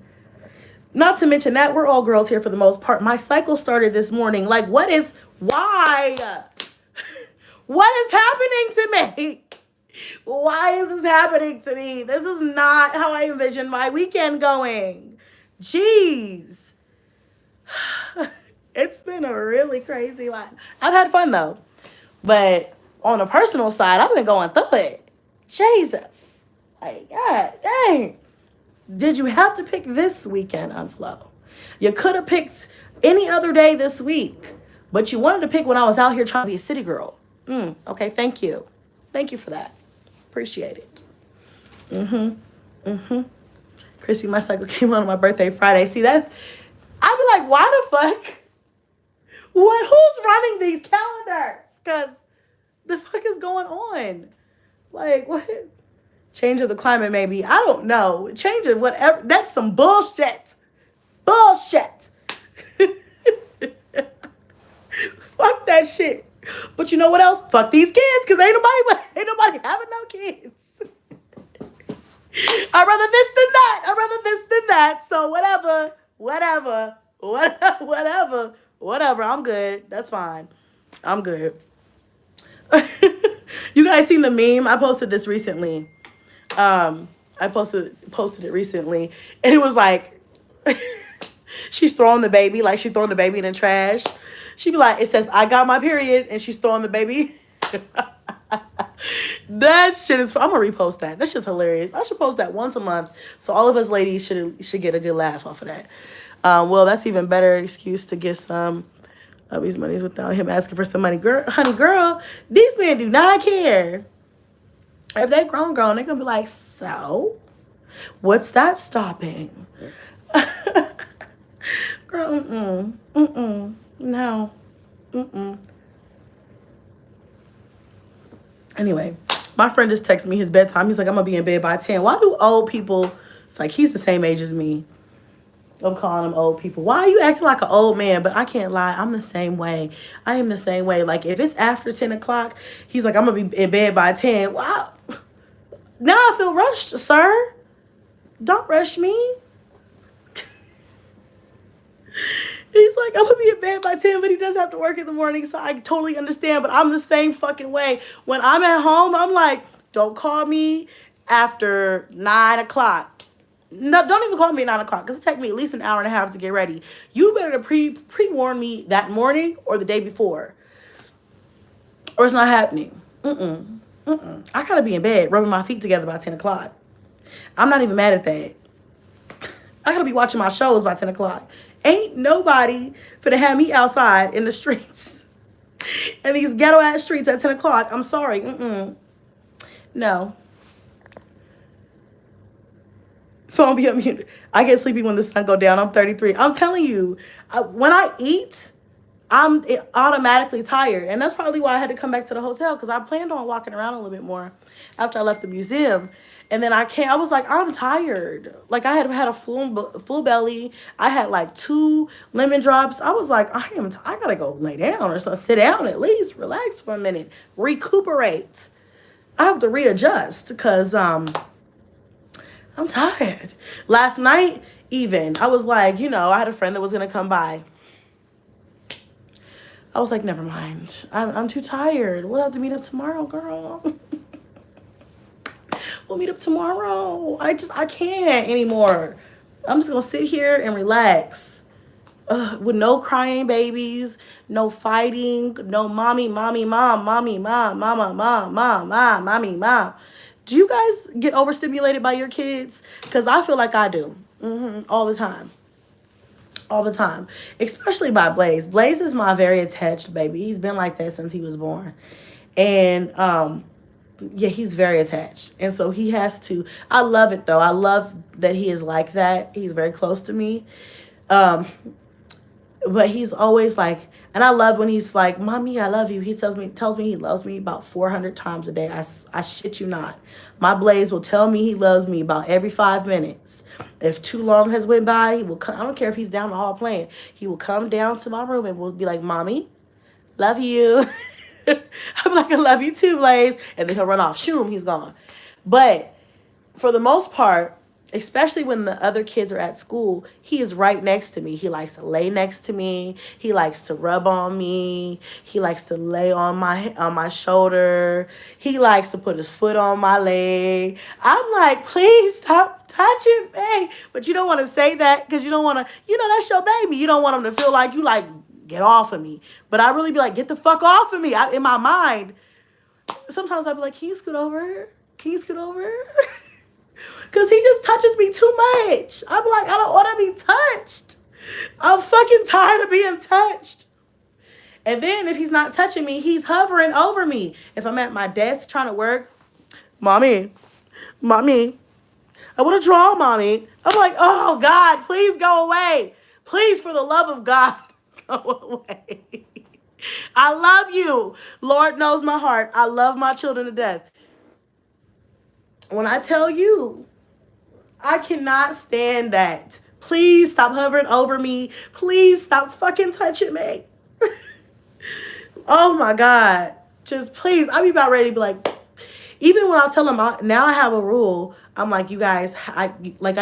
Not to mention that we're all girls here for the most part. My cycle started this morning. Like, why? What is happening to me? Why is this happening to me? This is not how I envisioned my weekend going. Jeez. It's been a really crazy life. I've had fun though. But on a personal side, I've been going through it. Jesus. Like, God dang. Did you have to pick this weekend, Unflow? You could have picked any other day this week. But you wanted to pick when I was out here trying to be a city girl. Okay, thank you. Thank you for that. Appreciate it. Chrissy, my cycle came on my birthday Friday. See, that I'd be like, why the fuck? Who's running these calendars? Because the fuck is going on? Like, what? Change of the climate, maybe. I don't know. Change of whatever. That's some bullshit. Bullshit. Fuck that shit. But you know what else? Fuck these kids, because ain't nobody having no kids. I'd rather this than that. So whatever. I'm good. That's fine. I'm good. You guys seen the meme? I posted this recently. I posted it recently, and it was like, She's throwing the baby, like she's throwing the baby in the trash. She'd be like, it says, I got my period, and she's throwing the baby. That shit is, I'm gonna repost that. That shit's hilarious. I should post that once a month, so all of us ladies should get a good laugh off of that. Well, that's even better excuse to get some of his monies without him asking for some money. Girl, honey, girl, these men do not care. If they grown, they're gonna be like, so, what's that stopping? Girl, no, Anyway, my friend just texted me his bedtime. He's like, I'm gonna be in bed by 10. Why do old people, it's like he's the same age as me. I'm calling them old people. Why are you acting like an old man? But I can't lie. I'm the same way. I am the same way. Like, if it's after 10 o'clock, he's like, I'm going to be in bed by 10. Wow. Now I feel rushed, sir. Don't rush me. He's like, I'm going to be in bed by 10, but he does have to work in the morning, so I totally understand. But I'm the same fucking way. When I'm at home, I'm like, don't call me after 9 o'clock. No, don't even call me at 9 o'clock, because it takes me at least an hour and a half to get ready. You better pre-warn me that morning or the day before, or it's not happening. I gotta be in bed rubbing my feet together by 10 o'clock. I'm not even mad at that. I gotta be watching my shows by 10 o'clock. Ain't nobody finna have me outside in the streets, in these ghetto-ass streets at 10 o'clock. I'm sorry. No. Phone be unmuted. I get sleepy when the sun go down. I'm 33. I'm telling you, when I eat, I'm automatically tired. And that's probably why I had to come back to the hotel, because I planned on walking around a little bit more after I left the museum. And then I was like, I'm tired. Like, I had a full belly. I had like 2 lemon drops. I was like, I gotta go lay down or so, sit down at least, relax for a minute, recuperate. I have to readjust because I'm tired. Last night, even, I was like, I had a friend that was going to come by. I was like, never mind. I'm too tired. We'll have to meet up tomorrow, girl. We'll meet up tomorrow. I can't anymore. I'm just going to sit here and relax. With no crying babies, no fighting, no mommy, mom, mommy, mom, mama, mom, mommy, mom. Do you guys get overstimulated by your kids? Because I feel like I do. All the time. All the time. Especially by Blaze. Blaze is my very attached baby. He's been like that since he was born. And, yeah, he's very attached. And so he has to. I love it, though. I love that he is like that. He's very close to me. But he's always like, and I love when he's like, Mommy, I love you. He tells me he loves me about 400 times a day. I shit you not. My Blaze will tell me he loves me about every 5 minutes. If too long has went by, he will come. I don't care if he's down the hall playing. He will come down to my room and will be like, Mommy, love you. I'm like, I love you too, Blaze. And then he'll run off. Shoom, he's gone. But for the most part, especially when the other kids are at school, he is right next to me. He likes to lay next to me. He likes to rub on me. He likes to lay on my shoulder. He likes to put his foot on my leg. I'm like, please stop touching me. But you don't want to say that because you don't want to, that's your baby. You don't want him to feel like you like, get off of me. But I really be like, get the fuck off of me. In my mind, sometimes I'd be like, can you scoot over? Can you scoot over? Because he just touches me too much. I'm like, I don't want to be touched. I'm fucking tired of being touched. And then if he's not touching me, he's hovering over me. If I'm at my desk trying to work, Mommy, I want to draw, Mommy. I'm like, oh, God, please go away. Please, for the love of God, go away. I love you. Lord knows my heart. I love my children to death. When I tell you, I cannot stand that. Please stop hovering over me. Please stop fucking touching me. Oh my God. Just please. I be about ready to be like, even when I tell them, now I have a rule. I'm like, you guys, I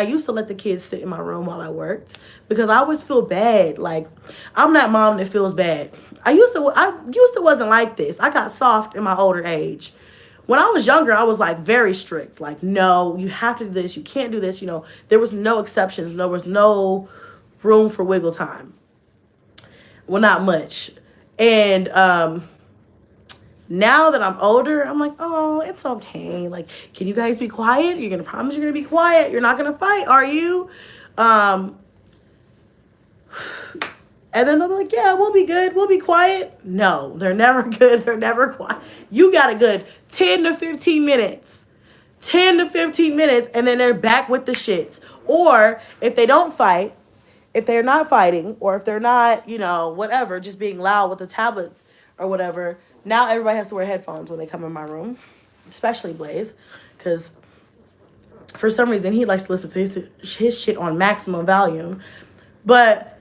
used to let the kids sit in my room while I worked because I always feel bad. Like, I'm that mom that feels bad. I used to wasn't like this. I got soft in my older age. When I was younger, I was like very strict. Like, no, you have to do this. You can't do this. There was no exceptions. There was no room for wiggle time. Well, not much. And now that I'm older, I'm like, oh, it's okay. Like, can you guys be quiet? You're going to promise you're going to be quiet. You're not going to fight, are you? And then they'll be like, yeah, we'll be good. We'll be quiet. No, they're never good. They're never quiet. You got a good 10 to 15 minutes. 10 to 15 minutes, and then they're back with the shits. Or if they don't fight, if they're not fighting, or if they're not, you know, whatever, just being loud with the tablets or whatever, now everybody has to wear headphones when they come in my room, especially Blaze, because for some reason he likes to listen to his shit on maximum volume. But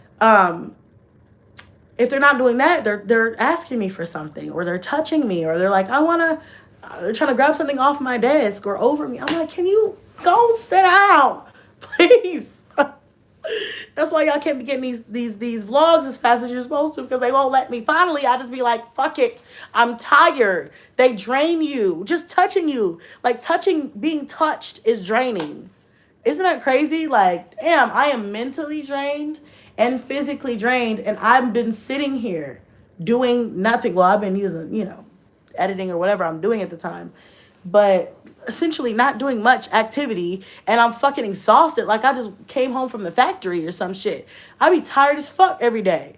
if they're not doing that, they're asking me for something, or they're touching me, or they're like, they're trying to grab something off my desk or over me. I'm like, can you go sit down, please? That's why y'all can't be getting these vlogs as fast as you're supposed to, because they won't let me. Finally, I just be like, fuck it. I'm tired. They drain you. Just touching you. Like, being touched is draining. Isn't that crazy? Like, damn, I am mentally drained and physically drained, and I've been sitting here doing nothing. Well, I've been using, you know, editing or whatever I'm doing at the time, but essentially not doing much activity, and I'm fucking exhausted. Like I just came home from the factory or some shit. I be tired as fuck every day,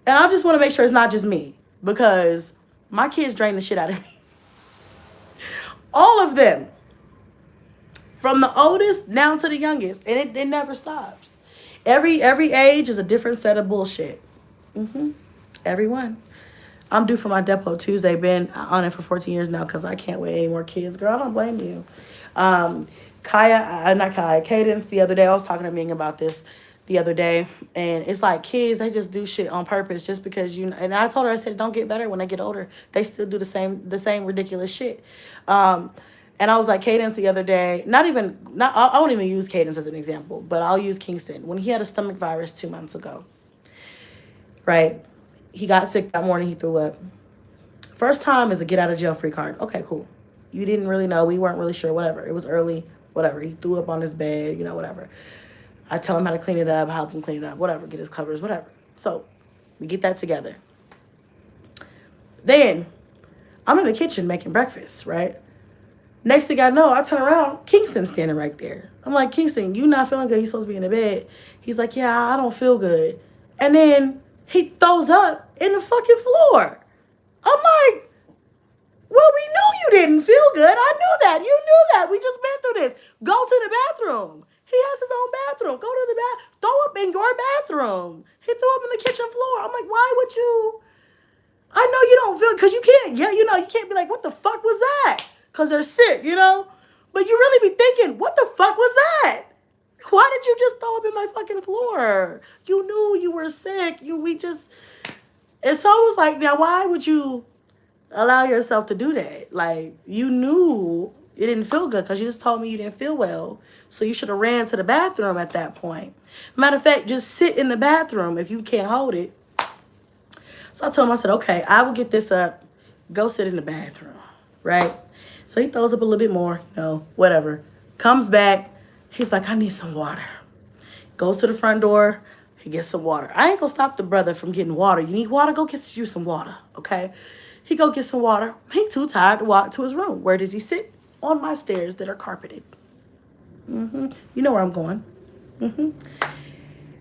and I just want to make sure it's not just me, because my kids drain the shit out of me. All of them, from the oldest down to the youngest, and it never stops. Every age is a different set of bullshit. Everyone. I'm due for my depot Tuesday. Been on it for 14 years now because I can't wait any more kids. Girl, I don't blame you. Cadence the other day, I was talking to Ming about this the other day, and it's like kids, they just do shit on purpose just because and I told her, I said, don't get better when they get older. They still do the same ridiculous shit. And I was like, Cadence the other day, I won't even use Cadence as an example, but I'll use Kingston. When he had a stomach virus 2 months ago, right? He got sick that morning. He threw up. First time is a get out of jail free card. Okay, cool. You didn't really know. We weren't really sure. Whatever. It was early. Whatever. He threw up on his bed. You know, whatever. I tell him how to clean it up, help him clean it up, whatever. Get his covers, whatever. So we get that together. Then I'm in the kitchen making breakfast, right? Next thing I know, I turn around. Kingston's standing right there. I'm like, Kingston, you not feeling good? You supposed to be in the bed. He's like, yeah, I don't feel good. And then he throws up in the fucking floor. I'm like, well, we knew you didn't feel good. I knew that. You knew that. We just been through this. Go to the bathroom. He has his own bathroom. Go to the throw up in your bathroom. He threw up in the kitchen floor. I'm like, why would you? I know you don't feel, because you can't, you can't be like, what the fuck was that? Because they're sick, But you really be thinking, what the fuck was that? Why did you just throw up in my fucking floor? You knew you were sick. It's always like, now why would you allow yourself to do that? Like, you knew it didn't feel good because you just told me you didn't feel well. So you should have ran to the bathroom at that point. Matter of fact, just sit in the bathroom if you can't hold it. So I told him, I said, okay, I will get this up. Go sit in the bathroom, right? So he throws up a little bit more, whatever. Comes back. He's like, I need some water. Goes to the front door. He gets some water. I ain't gonna stop the brother from getting water. You need water? Go get you some water, okay? He go get some water. He too tired to walk to his room. Where does he sit? On my stairs that are carpeted. You know where I'm going.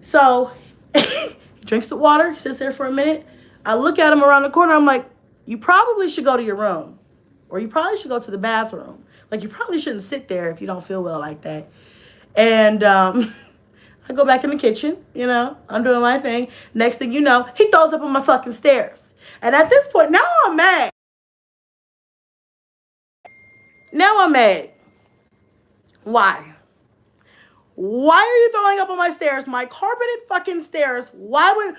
So he drinks the water. He sits there for a minute. I look at him around the corner. I'm like, you probably should go to your room. Or you probably should go to the bathroom. Like, you probably shouldn't sit there if you don't feel well like that. And I go back in the kitchen, I'm doing my thing. Next thing you know, he throws up on my fucking stairs. And at this point, now I'm mad. Why? Why are you throwing up on my stairs? My carpeted fucking stairs. Why would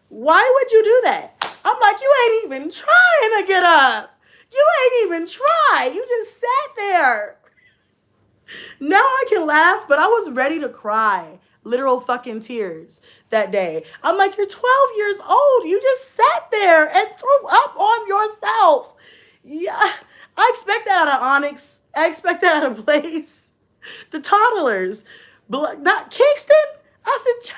why would you do that? I'm like, you ain't even trying to get up. You ain't even try. You just sat there. Now I can laugh, but I was ready to cry. Literal fucking tears that day. I'm like, you're 12 years old. You just sat there and threw up on yourself. Yeah, I expect that out of Onyx. I expect that out of Blaze. The toddlers. But not Kingston. I said,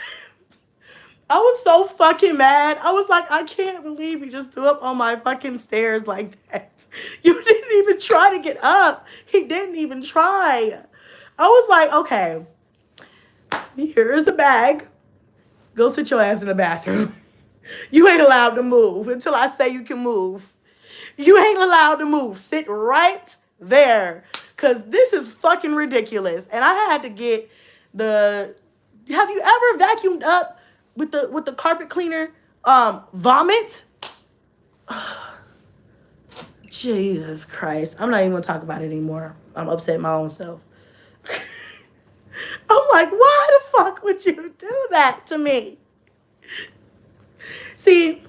I was so fucking mad. I was like, I can't believe you just threw up on my fucking stairs like that. You didn't even try to get up. He didn't even try. I was like, okay, here's the bag. Go sit your ass in the bathroom. You ain't allowed to move until I say you can move. You ain't allowed to move. Sit right there. Because this is fucking ridiculous. And I had to get the... Have you ever vacuumed up with the carpet cleaner? Vomit? Jesus Christ. I'm not even going to talk about it anymore. I'm upset my own self. I'm like, why the fuck would you do that to me? See,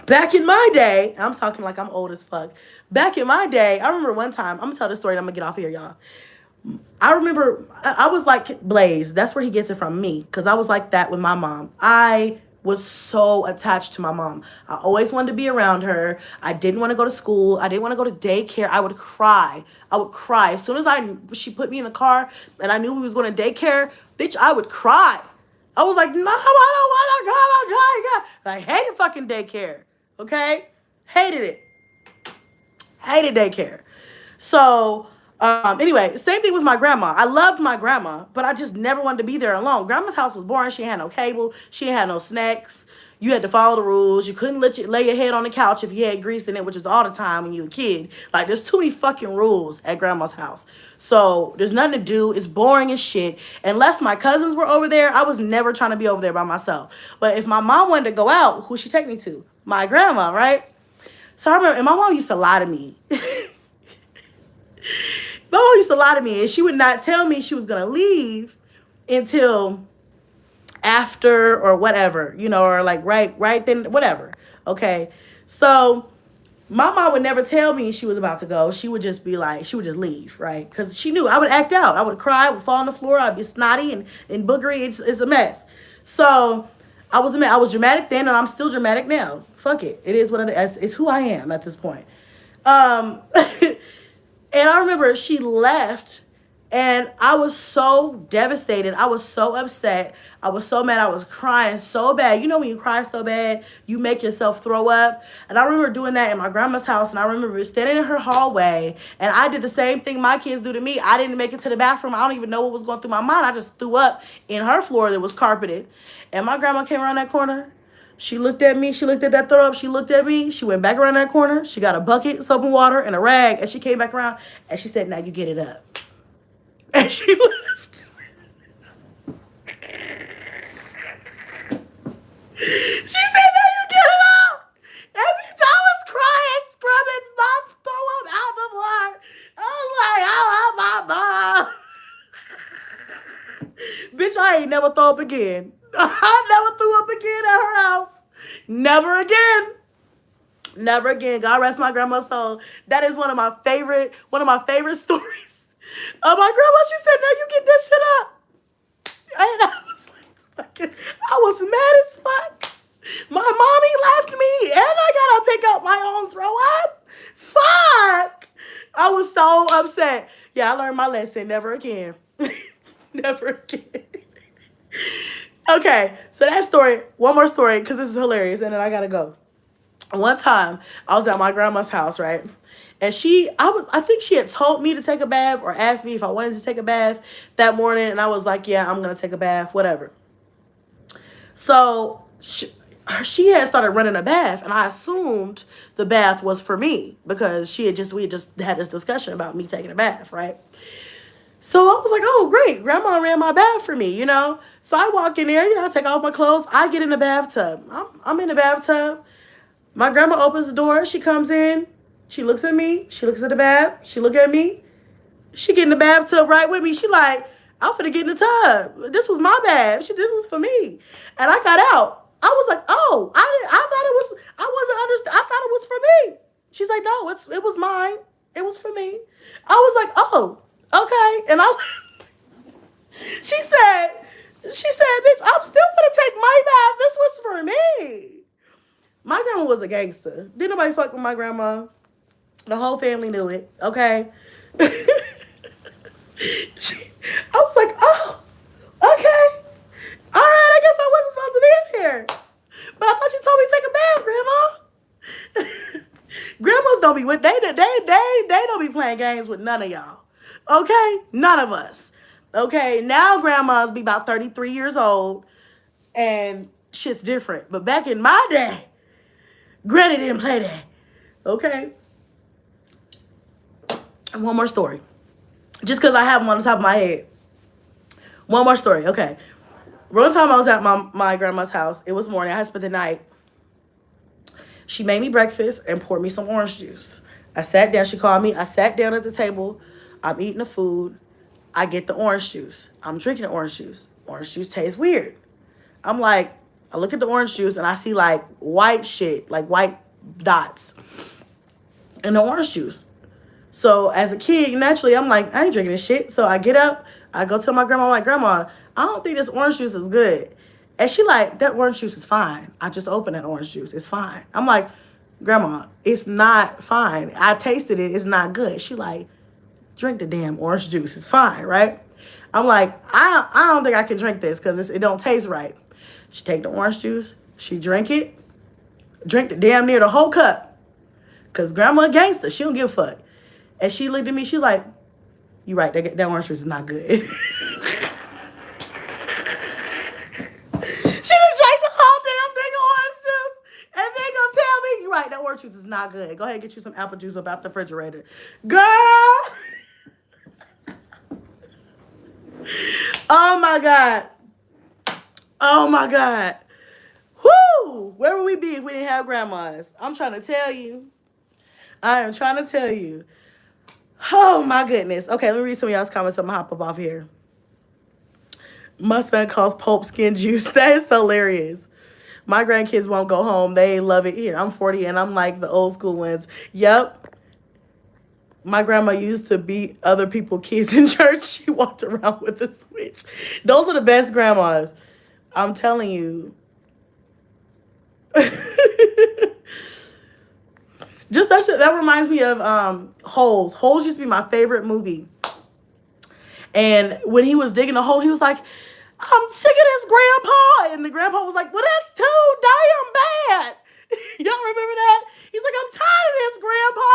back in my day, I'm talking like I'm old as fuck. Back in my day, I remember one time, I'm going to tell this story and I'm going to get off here, y'all. I remember I was like Blaze. That's where he gets it from me. Because I was like that with my mom. I was so attached to my mom. I always wanted to be around her. I didn't want to go to school. I didn't want to go to daycare. I would cry. I would cry. As soon as she put me in the car and I knew we was going to daycare, bitch, I would cry. I was like, no, I don't want to go. I hated fucking daycare. Okay? Hated it. Hated daycare. So... anyway, same thing with my grandma. I loved my grandma, but I just never wanted to be there alone. Grandma's house was boring. She had no cable. She had no snacks. You had to follow the rules. You couldn't lay your head on the couch if you had grease in it, which is all the time when you were a kid. Like, there's too many fucking rules at grandma's house. So there's nothing to do. It's boring as shit. Unless my cousins were over there, I was never trying to be over there by myself. But if my mom wanted to go out, who'd she take me to? My grandma, right? So I remember, and my mom used to lie to me. My mom used to lie to me, and she would not tell me she was going to leave until after or whatever, you know, or like right then, whatever. Okay. So my mom would never tell me she was about to go. She would just be like, she would just leave, right? Because she knew I would act out. I would cry, I would fall on the floor, I'd be snotty and boogery. It's a mess. So I was dramatic then, and I'm still dramatic now. Fuck it. It is what it is. It's who I am at this point. And I remember she left, and I was so devastated. I was so upset. I was so mad. I was crying so bad. You know when you cry so bad, you make yourself throw up? And I remember doing that in my grandma's house, and I remember standing in her hallway, and I did the same thing my kids do to me. I didn't make it to the bathroom. I don't even know what was going through my mind. I just threw up in her floor that was carpeted. And my grandma came around that corner. She looked at me. She looked at that throw up. She looked at me. She went back around that corner. She got a bucket, soap and water, and a rag. And she came back around. And she said, now you get it up. And she left. She said, now you get it up. And bitch, I was crying, scrubbing my throw up out the floor. I was like, I love my mom. Bitch, I ain't never throw up again. I never threw up again at her house. Never again. Never again. God rest my grandma's soul. That is one of my favorite stories of my grandma. She said, now you get that shit up. And I was like, fucking, I was mad as fuck. My mommy left me, and I gotta pick up my own throw up. Fuck. I was so upset. Yeah, I learned my lesson. Never again. Never again. Okay, so that story, one more story, because this is hilarious, and then I gotta go. One time, I was at my grandma's house, right? And I think she had told me to take a bath or asked me if I wanted to take a bath that morning, and I was like, yeah, I'm gonna take a bath, whatever. So she had started running a bath, and I assumed the bath was for me because we had just had this discussion about me taking a bath, right? So I was like, oh, great. Grandma ran my bath for me, you know? So I walk in there, I take off my clothes. I get in the bathtub. I'm in the bathtub. My grandma opens the door. She comes in. She looks at me. She looks at the bath. She look at me. She get in the bathtub right with me. She like, I'm finna get in the tub. This was my bath. This was for me. And I got out. I was like, oh, I thought it was for me. She's like, no, it was mine. It was for me. I was like, oh. Okay, and she said, bitch, I'm still gonna take my bath. This was for me. My grandma was a gangster. Didn't nobody fuck with my grandma. The whole family knew it, okay? I was like, oh, okay. All here. But I thought you told me to take a bath, Grandma. Grandmas don't be with they don't be playing games with none of y'all. Okay? None of us. Okay? Now grandmas be about 33 years old and shit's different. But back in my day, Granny didn't play that. Okay? And one more story. Just because I have them on the top of my head. One more story. Okay. One time I was at my grandma's house. It was morning. I had spent the night. She made me breakfast and poured me some orange juice. I sat down. She called me. I sat down at the table. I'm eating the food. I get the orange juice. I'm drinking the orange juice. Orange juice tastes weird. I'm like, I look at the orange juice and I see like white shit, like white dots in the orange juice. So as a kid, naturally, I'm like, I ain't drinking this shit. So I get up. I go tell my grandma, I'm like, Grandma, I don't think this orange juice is good. And she like, that orange juice is fine. I just opened that orange juice. It's fine. I'm like, Grandma, it's not fine. I tasted it. It's not good. She like, drink the damn orange juice. It's fine, right? I'm like, I don't think I can drink this because it don't taste right. She take the orange juice. She drink it. Drink the damn near the whole cup. Because Grandma a gangster. She don't give a fuck. And she looked at me. She's like, you right. That orange juice is not good. She done drank the whole damn thing of orange juice. And they gonna tell me, you right. That orange juice is not good. Go ahead and get you some apple juice up out the refrigerator. Girl. Oh, my God. Oh, my God. Whoo! Where would we be if we didn't have grandmas? I'm trying to tell you. I am trying to tell you. Oh, my goodness. Okay, let me read some of y'all's comments. I'm going to hop up off here. My son calls pulp skin juice. That is hilarious. My grandkids won't go home. They love it here. I'm 40 and I'm like the old school ones. Yep. My grandma used to beat other people's kids in church. She walked around with a switch. Those are the best grandmas. I'm telling you. Just that reminds me of Holes. Holes used to be my favorite movie. And when he was digging a hole, he was like, I'm sick of this, Grandpa. And the grandpa was like, well, that's too damn bad. Y'all remember that? He's like, I'm tired of this, Grandpa.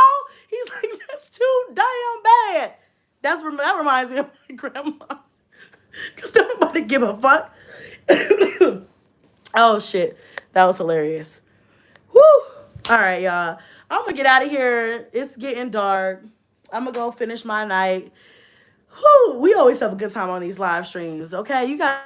He's like, that's too damn bad. That reminds me of my grandma. Because nobody give a fuck. Oh, shit. That was hilarious. Woo. All right, y'all. I'm going to get out of here. It's getting dark. I'm going to go finish my night. Whew, we always have a good time on these live streams, okay? You guys